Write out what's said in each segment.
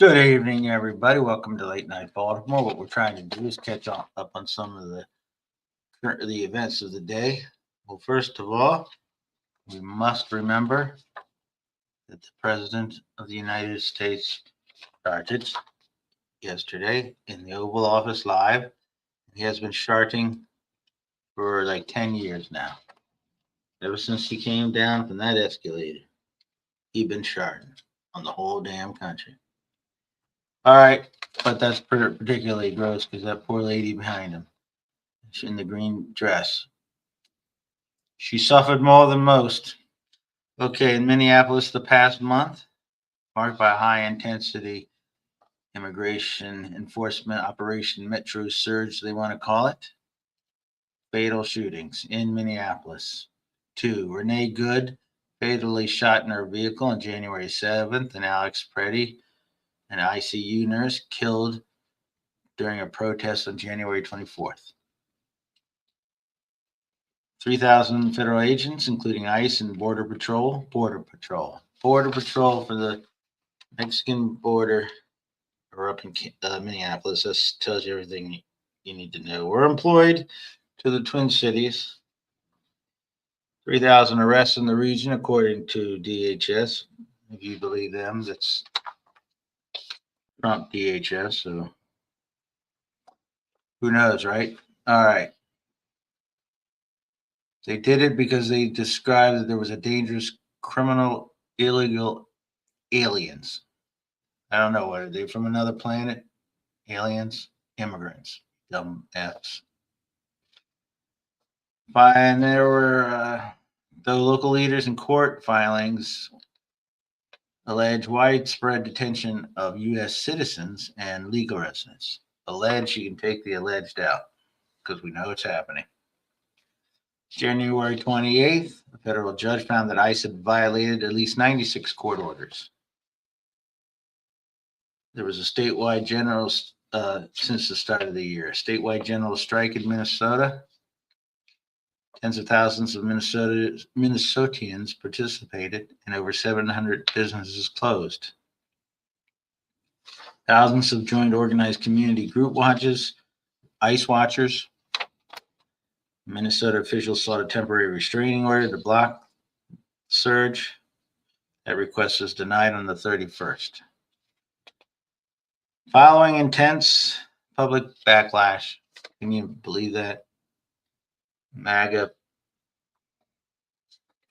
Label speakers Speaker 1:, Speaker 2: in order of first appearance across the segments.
Speaker 1: Good evening, everybody. Welcome to Late Night Baltimore. What we're trying to do is catch up on some of the events of the day. Well, first of all, we must remember that the President of the United States started yesterday in the Oval Office live. He has been starting for like 10 years now. Ever since he came down from that escalator, he's been charting on the whole damn country. All right, but that's particularly gross because that poor lady behind him, she's in the green dress. She suffered more than most. Okay, in Minneapolis the past month, marked by high intensity immigration enforcement operation Metro Surge, they want to call it. Fatal shootings in Minneapolis. 2. Renee Good fatally shot in her vehicle on January 7th, and Alex Preddy, an ICU nurse, killed during a protest on January 24th. 3,000 federal agents, including ICE and Border Patrol for the Mexican border, are up in Minneapolis. This tells you everything you need to know. We're employed to the Twin Cities. 3,000 arrests in the region, according to DHS. If you believe them, that's Trump DHS. So who knows, right? All right. They did it because they described that there was a dangerous criminal, illegal aliens. I don't know. What are they from another planet? Aliens, immigrants, dumb Fs. And there were the local leaders in court filings allege widespread detention of U.S. citizens and legal residents. Alleged, you can take the alleged out because we know it's happening. January 28th, a federal judge found that ICE had violated at least 96 court orders. There was a statewide general, since the start of the year, statewide general strike in Minnesota. Tens of thousands of Minnesotians participated, and over 700 businesses closed. Thousands have joined organized community group watches, ICE watchers. Minnesota officials sought a temporary restraining order to block the surge. That request was denied on the 31st. Following intense public backlash, can you believe that? MAGA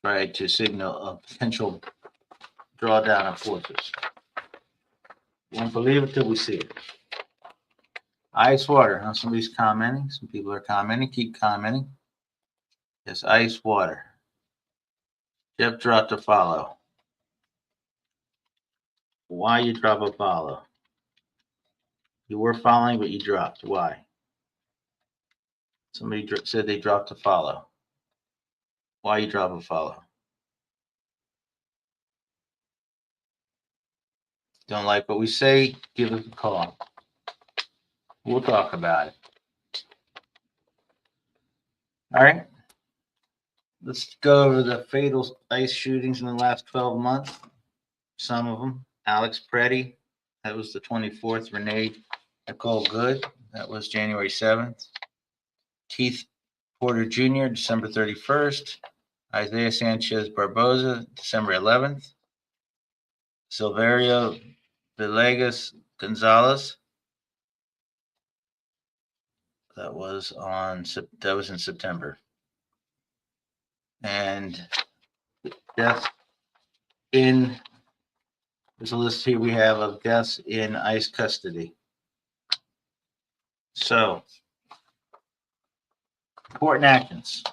Speaker 1: tried to signal a potential drawdown of forces. Won't believe it till we see it. Ice water. Now somebody's commenting. Some people are commenting. Keep commenting. Yes, ice water. Jeff dropped a follow. Why you drop a follow? You were following, but you dropped. Why? Somebody said they dropped a follow. Why you drop a follow? Don't like what we say? Give us a call. We'll talk about it. All right. Let's go over the fatal ICE shootings in the last 12 months. Some of them. Alex Preddy, that was the 24th. Renee Nicole Good, that was January 7th. Keith Porter Jr., December 31st. Isaiah Sanchez Barboza, December 11th. Silverio Villegas Gonzalez, that was in September. And death in, there's a list here we have of deaths in ICE custody. So, important actions.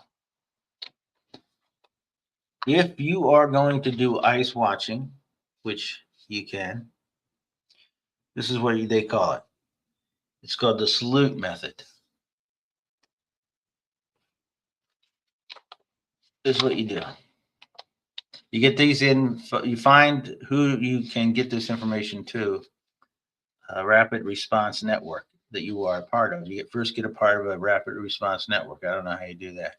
Speaker 1: If you are going to do ICE watching, which you can, this is what they call it. It's called the salute method. This is what you do. You get these in, you find who you can get this information to, a rapid response network that you are a part of. You first get a part of a rapid response network. I don't know how you do that.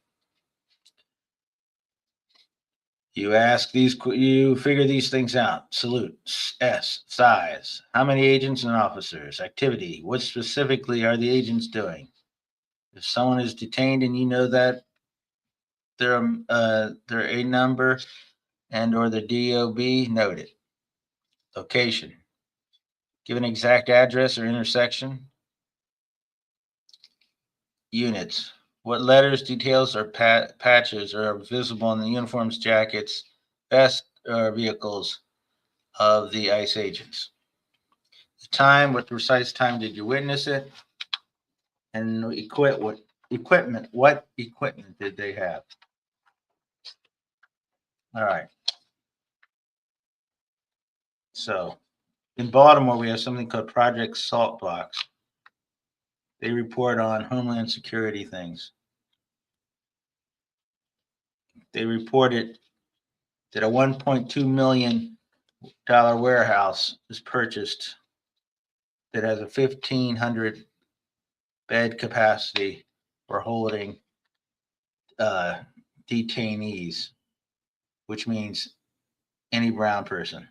Speaker 1: You figure these things out. Salute. S, size. How many agents and officers? Activity. What specifically are the agents doing? If someone is detained and you know that their A number and or the DOB, note it. Location. Give an exact address or intersection. Units. What letters, details, or patches are visible in the uniforms, jackets, vests, or vehicles of the ICE agents? The time, what precise time did you witness it? And what equipment did they have? All right. So in Baltimore, we have something called Project Saltbox. They report on Homeland Security things. They reported that a $1.2 million warehouse was purchased that has a 1,500 bed capacity for holding detainees, which means any brown person.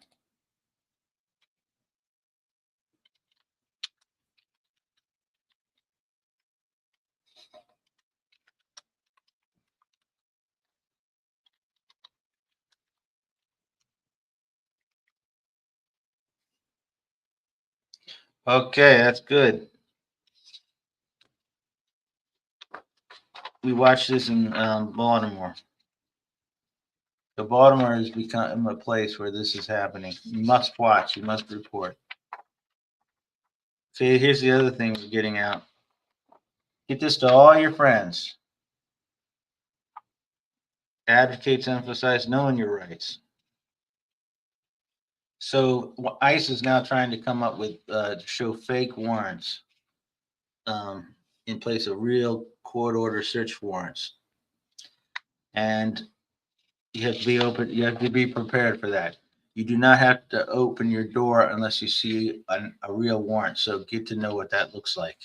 Speaker 1: Okay, that's good. We watched this in Baltimore. So Baltimore has become a place where this is happening. You must watch. You must report. See, here's the other thing we're getting out. Get this to all your friends. Advocates emphasize knowing your rights. So ICE is now trying to come up with to show fake warrants in place of real court order search warrants, and you have to be open. You have to be prepared for that. You do not have to open your door unless you see a real warrant. So get to know what that looks like.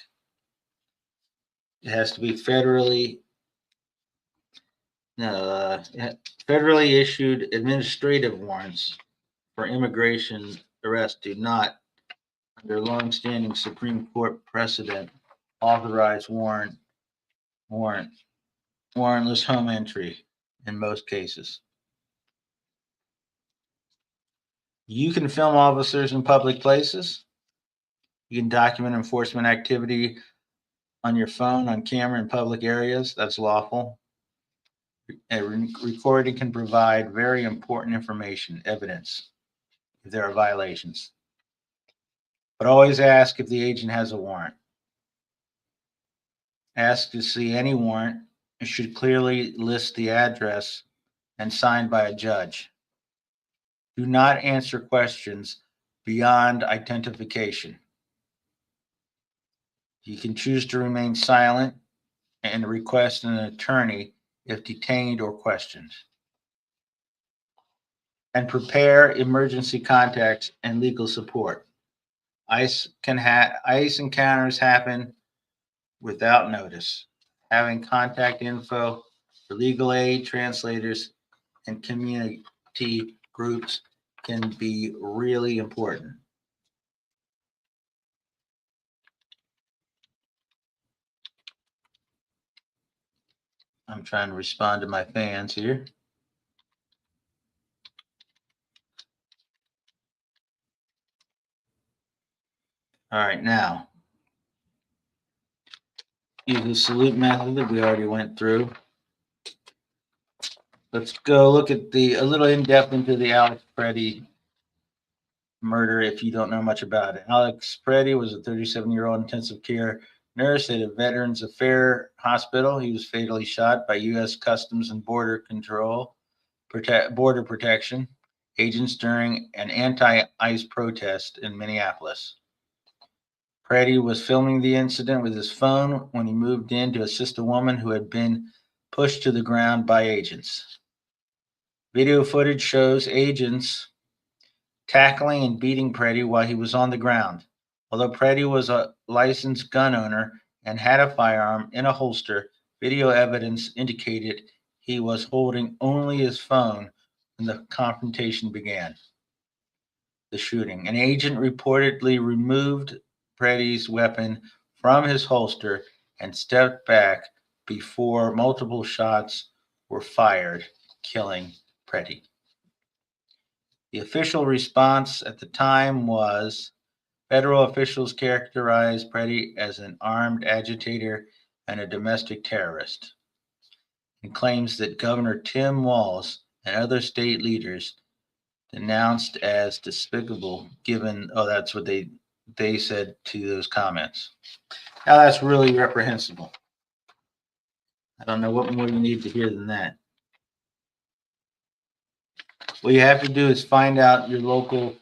Speaker 1: It has to be federally issued administrative warrants for immigration arrest do not, under longstanding Supreme Court precedent, authorize warrantless home entry in most cases. You can film officers in public places. You can document enforcement activity on your phone, on camera in public areas. That's lawful. A recording can provide very important information, evidence, if there are violations. But always ask if the agent has a warrant. Ask to see any warrant. It should clearly list the address and signed by a judge. Do not answer questions beyond identification. You can choose to remain silent and request an attorney if detained or questioned. And prepare emergency contacts and legal support. ICE encounters happen without notice. Having contact info for legal aid, translators, and community groups can be really important. I'm trying to respond to my fans here. All right, now, use the salute method that we already went through. Let's go look at a little in depth into the Alex Preddy murder if you don't know much about it. Alex Preddy was a 37-year-old intensive care nurse at a Veterans Affairs hospital. He was fatally shot by U.S. Customs and Border Protection agents during an anti-ICE protest in Minneapolis. Preddy was filming the incident with his phone when he moved in to assist a woman who had been pushed to the ground by agents. Video footage shows agents tackling and beating Preddy while he was on the ground. Although Preddy was a licensed gun owner and had a firearm in a holster, video evidence indicated he was holding only his phone and the confrontation began. The shooting. An agent reportedly removed Preddy's weapon from his holster and stepped back before multiple shots were fired, killing Preddy. The official response at the time was federal officials characterized Preddy as an armed agitator and a domestic terrorist, and claims that Governor Tim Walz and other state leaders denounced as despicable given that's what they said to those comments. Now that's really reprehensible. I don't know what more you need to hear than that. What you have to do is find out your local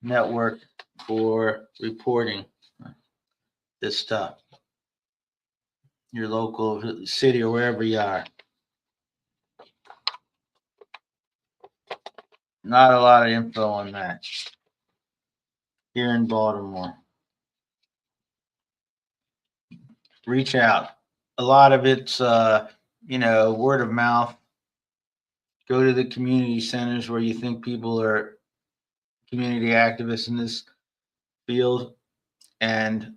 Speaker 1: network for reporting this stuff. Your local city or wherever you are. Not a lot of info on that here in Baltimore. Reach out. A lot of it's, word of mouth. Go to the community centers where you think people are community activists in this field and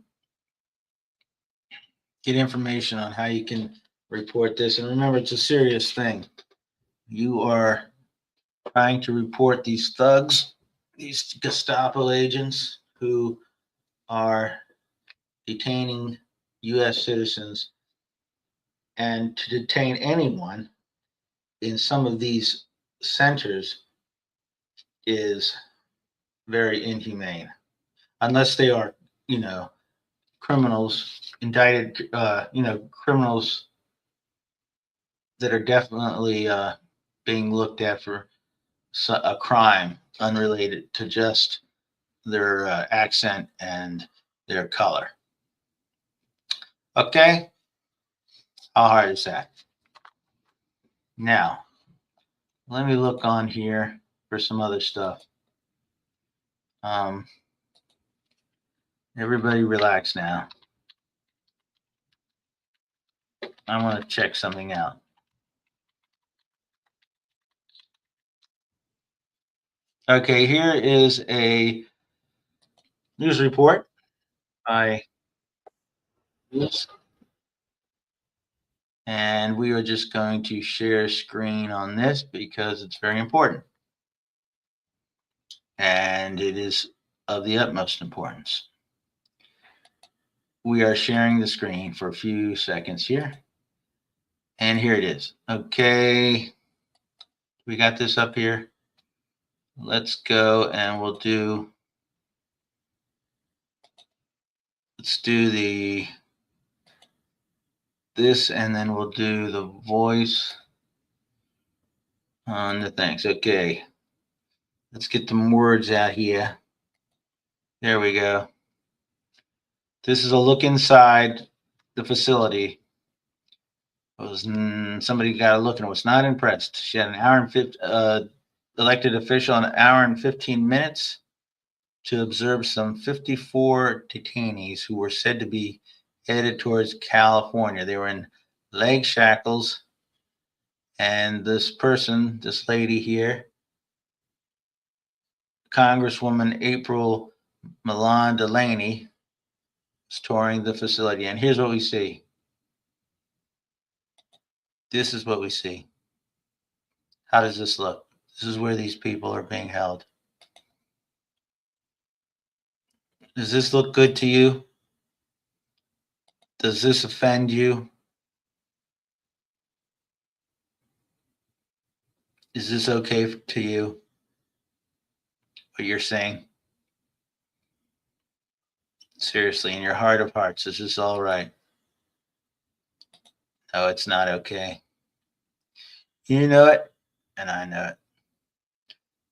Speaker 1: get information on how you can report this. And remember, it's a serious thing. You are trying to report these thugs, these Gestapo agents who are detaining U.S. citizens. And to detain anyone in some of these centers is very inhumane, unless they are, criminals, indicted, criminals that are definitely being looked at for a crime unrelated to just their accent and their color. Okay? How hard is that? Now, let me look on here for some other stuff. Everybody relax now. I want to check something out. Okay, here is a news report by News. And we are just going to share screen on this because it's very important. And it is of the utmost importance. We are sharing the screen for a few seconds here. And here it is. Okay, we got this up here. Let's go and let's do this, and then we'll do the voice on the things. Okay, let's get some words out here. There we go. This is a look inside the facility. Somebody got a look and was not impressed. She had an hour and elected official, an hour and 15 minutes to observe some 54 detainees who were said to be headed towards California. They were in leg shackles, and this lady here, Congresswoman April Milan Delaney, is touring the facility. And here's what we see. This is what we see. How does this look? This is where these people are being held. Does this look good to you? Does this offend you? Is this okay to you? What you're saying? Seriously, in your heart of hearts, is this all right? No, it's not okay. You know it, and I know it.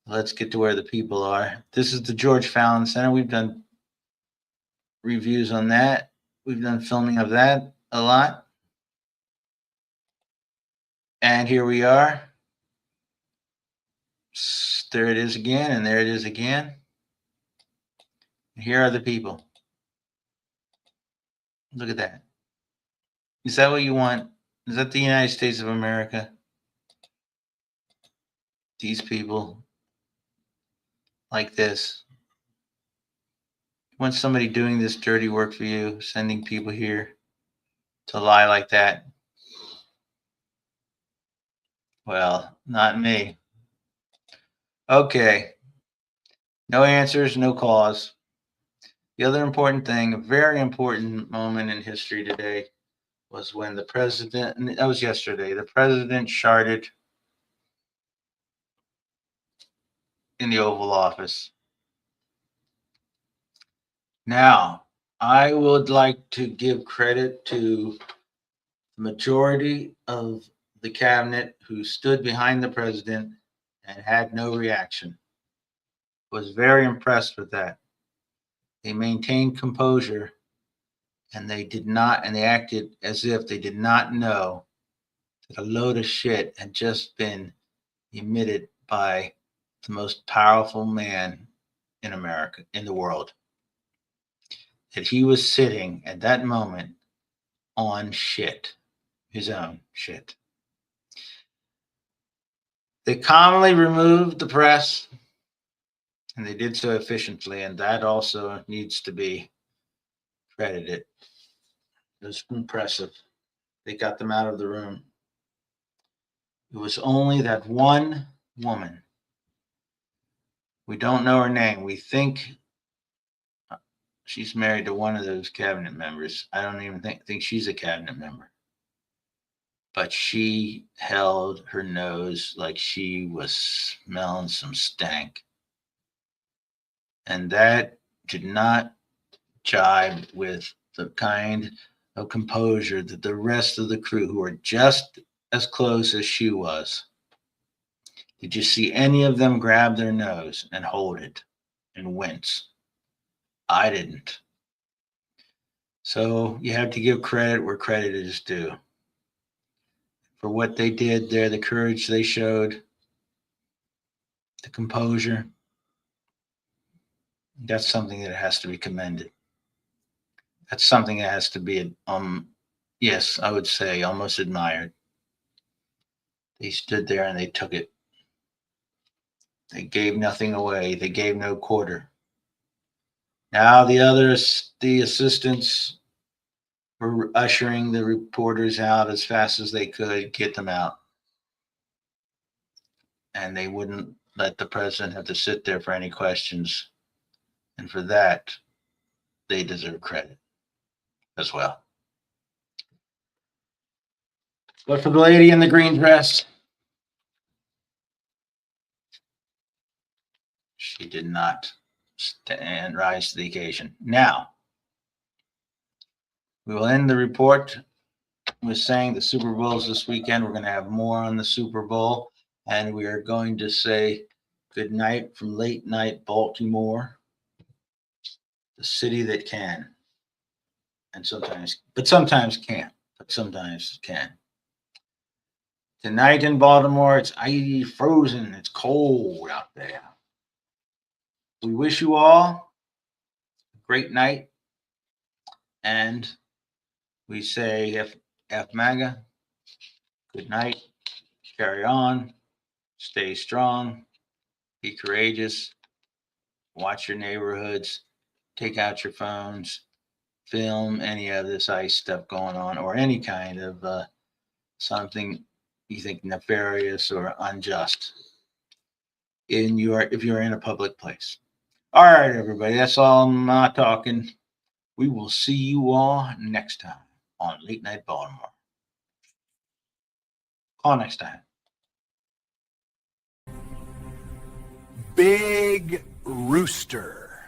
Speaker 1: Let's get to where the people are. This is the George Fallon Center. We've done reviews on that. We've done filming of that a lot. And here we are. There it is again, and there it is again. Here are the people. Look at that. Is that what you want? Is that the United States of America? these people like this. Want somebody doing this dirty work for you, sending people here to lie like that? Well, not me. Okay. No answers, no cause. The other important thing, a very important moment in history today, was when the president, and that was yesterday, the president sharded in the Oval Office. Now, I would like to give credit to the majority of the cabinet who stood behind the president and had no reaction. Was very impressed with that. They maintained composure and they acted as if they did not know that a load of shit had just been emitted by the most powerful man in America, in the world. That he was sitting at that moment on shit, his own shit. They calmly removed the press, and they did so efficiently, and that also needs to be credited. It was impressive. They got them out of the room. It was only that one woman. We don't know her name. We think she's married to one of those cabinet members. I don't even think she's a cabinet member. But she held her nose like she was smelling some stank. And that did not jibe with the kind of composure that the rest of the crew, who were just as close as she was, did you see any of them grab their nose and hold it and wince? I didn't. So you have to give credit where credit is due. For what they did there, the courage they showed, the composure, that's something that has to be commended. That's something that has to be, yes, I would say almost admired. They stood there and they took it. They gave nothing away. They gave no quarter. Now the assistants were ushering the reporters out as fast as they could, get them out. And they wouldn't let the president have to sit there for any questions. And for that, they deserve credit as well. But for the lady in the green dress, she did not rise to the occasion. Now, we will end the report with saying the Super Bowl is this weekend. We're going to have more on the Super Bowl, and we are going to say good night from late night Baltimore, the city that can, and sometimes can't, but sometimes can. Tonight in Baltimore, it's icy, frozen, it's cold out there. We wish you all a great night, and we say F MAGA, good night, carry on, stay strong, be courageous, watch your neighborhoods, take out your phones, film any of this ICE stuff going on, or any kind of something you think nefarious or unjust if you're in a public place. All right, everybody, that's all. I'm not talking. We will see you all next time on Late Night Baltimore. Call next time.
Speaker 2: Big Rooster.